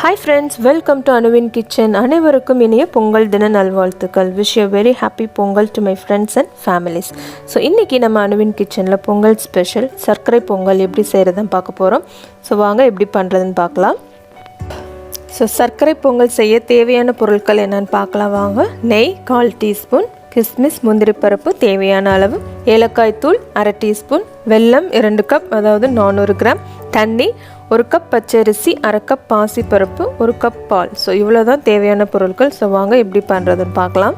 Hi friends, welcome to Anuwin kitchen. அனைவருக்கும் இனிய பொங்கல் தின நல்வாழ்த்துக்கள். Wish you a very happy Pongal to my friends and families. So இன்னைக்கு நம்ம அனுவின் கிச்சன்ல பொங்கல் ஸ்பெஷல் சர்க்கரை பொங்கல் எப்படி செய்யறதுன்னு பார்க்க போறோம். So வாங்க எப்படி பண்றதுன்னு பார்க்கலாம். So சர்க்கரை பொங்கல் செய்ய தேவையான பொருட்கள் என்னன்னு பார்க்கலாம் வாங்க. நெய் 1/4 டீஸ்பூன், கிஸ்மிஸ் முந்திரி பருப்பு தேவையான அளவு, ஏலக்காய் தூள் 1/2 டீஸ்பூன், வெல்லம் 2 கப் அதாவது 400 கிராம், தண்ணி 1 கப் பச்சரிசி, 1/2 கப் பாசி பருப்பு, 1 கப் பால். ஸோ இவ்வளோ தான் தேவையான பொருட்கள். ஸோ வாங்க எப்படி பண்ணுறதுன்னு பார்க்கலாம்.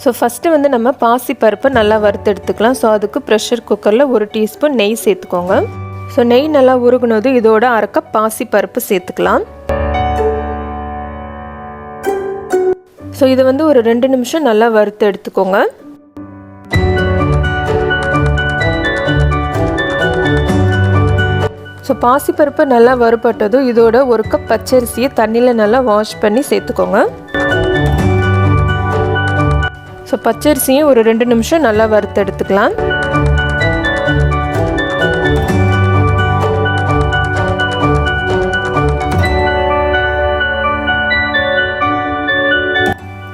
ஸோ ஃபஸ்ட்டு வந்து நம்ம பாசி பருப்பை நல்லா வறுத்து எடுத்துக்கலாம். ஸோ அதுக்கு ப்ரெஷர் குக்கரில் 1 டீஸ்பூன் நெய் சேர்த்துக்கோங்க. ஸோ நெய் நல்லா உருகுனது இதோட 1/2 கப் பாசி பருப்பு சேர்த்துக்கலாம். ஸோ இதை வந்து ஒரு 2 நிமிஷம் நல்லா வறுத்து எடுத்துக்கோங்க. ஸோ பாசிப்பருப்பு நல்லா வறுபட்டதும் இதோட 1 கப் பச்சரிசியை தண்ணியில் நல்லா வாஷ் பண்ணி சேர்த்துக்கோங்க. ஸோ பச்சரிசியும் ஒரு 2 நிமிஷம் நல்லா வறுத்து எடுத்துக்கலாம்.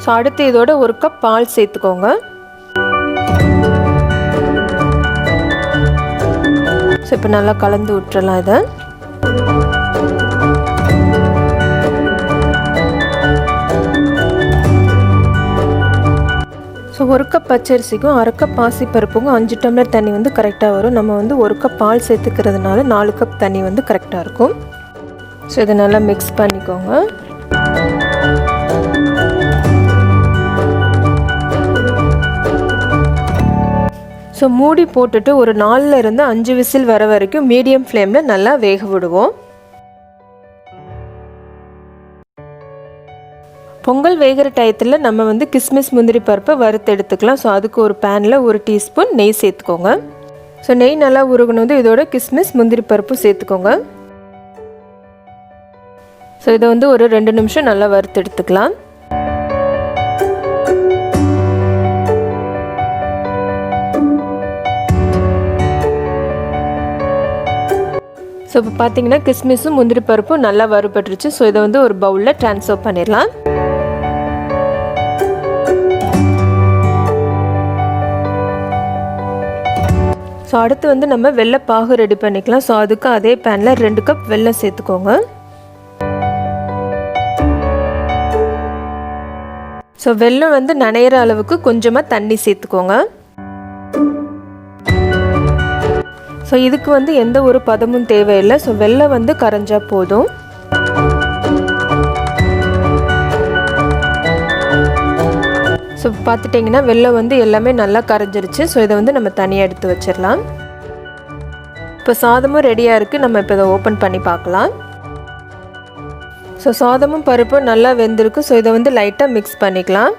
ஸோ அடுத்து இதோட 1 கப் பால் சேர்த்துக்கோங்க. ஸோ இப்போ நல்லா கலந்து விட்டுறலாம் இதை. ஸோ 1 கப் பச்சரிசிக்கும் 1/2 கப் பாசி பருப்புக்கும் 5 டம்ளர் தண்ணி வந்து கரெக்டாக வரும். நம்ம வந்து 1 கப் பால் சேர்த்துக்கிறதுனால 4 கப் தண்ணி வந்து கரெக்டாக இருக்கும். ஸோ இதை நல்லா மிக்ஸ் பண்ணிக்கோங்க. ஸோ மூடி போட்டுட்டு ஒரு 4லேருந்து 5 விசில் வர வரைக்கும் மீடியம் ஃப்ளேமில் நல்லா வேக விடுவோம். பொங்கல் வேகிற டயத்தில் நம்ம வந்து கிஸ்மிஸ் முந்திரி பருப்பை வறுத்து எடுத்துக்கலாம். ஸோ அதுக்கு ஒரு பேனில் 1 டீஸ்பூன் நெய் சேர்த்துக்கோங்க. ஸோ நெய் நல்லா உருகணும் இதோட கிஸ்மிஸ் முந்திரி பருப்பு சேர்த்துக்கோங்க. ஸோ இதை வந்து ஒரு 2 நிமிஷம் நல்லா வறுத்து எடுத்துக்கலாம். ஸோ இப்போ பார்த்தீங்கன்னா கிஸ்மிஸும் முந்திரி பருப்பும் நல்லா வறுபட்டுருச்சு. ஸோ இதை வந்து ஒரு பவுலில் ட்ரான்ஸ்ஃபர் பண்ணிடலாம். ஸோ அடுத்து வந்து நம்ம வெள்ளைப்பாகு ரெடி பண்ணிக்கலாம். ஸோ அதுக்கு அதே பேனில் 2 கப் வெல்லம் சேர்த்துக்கோங்க. ஸோ வெல்லம் வந்து நனையிற அளவுக்கு கொஞ்சமாக தண்ணி சேர்த்துக்கோங்க. ஸோ இதுக்கு வந்து எந்த ஒரு பதமும் தேவையில்லை. ஸோ வெல்லம் வந்து கரைஞ்சா போதும். ஸோ பார்த்துட்டிங்கன்னா வெல்லம் வந்து எல்லாமே நல்லா கரைஞ்சிருச்சு. ஸோ இதை வந்து நம்ம தனியாக எடுத்து வச்சிடலாம். இப்போ சாதமும் ரெடியாக இருக்குது. நம்ம இப்போ இதை ஓப்பன் பண்ணி பார்க்கலாம். ஸோ சாதமும் பருப்பும் நல்லா வெந்திருக்கு. ஸோ இதை வந்து லைட்டாக மிக்ஸ் பண்ணிக்கலாம்.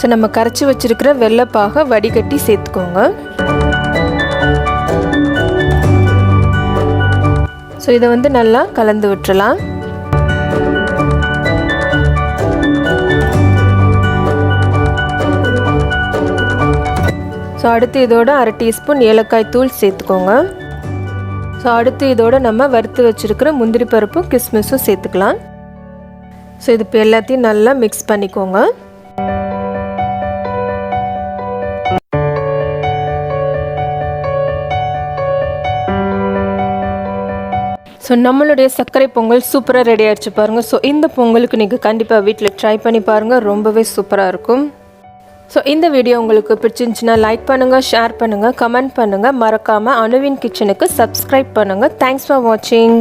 ஸோ நம்ம கரைச்சி வச்சுருக்கிற வெள்ளைப்பாக வடிகட்டி சேர்த்துக்கோங்க. ஸோ இதை வந்து நல்லா கலந்து விட்டுறலாம். ஸோ அடுத்து இதோட 1/2 டீஸ்பூன் ஏலக்காய் தூள் சேர்த்துக்கோங்க. ஸோ அடுத்து இதோட நம்ம வறுத்து வச்சுருக்கிற முந்திரி பருப்பும் கிஸ்மிஸும் சேர்த்துக்கலாம். ஸோ இது இப்போ எல்லாத்தையும் நல்லா மிக்ஸ் பண்ணிக்கோங்க. ஸோ நம்மளுடைய சர்க்கரை பொங்கல் சூப்பராக ரெடி ஆகிடுச்சு பாருங்கள். ஸோ இந்த பொங்கலுக்கு நீங்கள் கண்டிப்பாக வீட்டில் ட்ரை பண்ணி பாருங்கள். ரொம்பவே சூப்பராக இருக்கும். ஸோ இந்த வீடியோ உங்களுக்கு பிடிச்சிருந்துச்சுன்னா லைக் பண்ணுங்கள், ஷேர் பண்ணுங்கள், கமெண்ட் பண்ணுங்கள். மறக்காமல் அனுவின் கிச்சனுக்கு சப்ஸ்கிரைப் பண்ணுங்கள். தேங்க்ஸ் ஃபார் வாட்சிங்.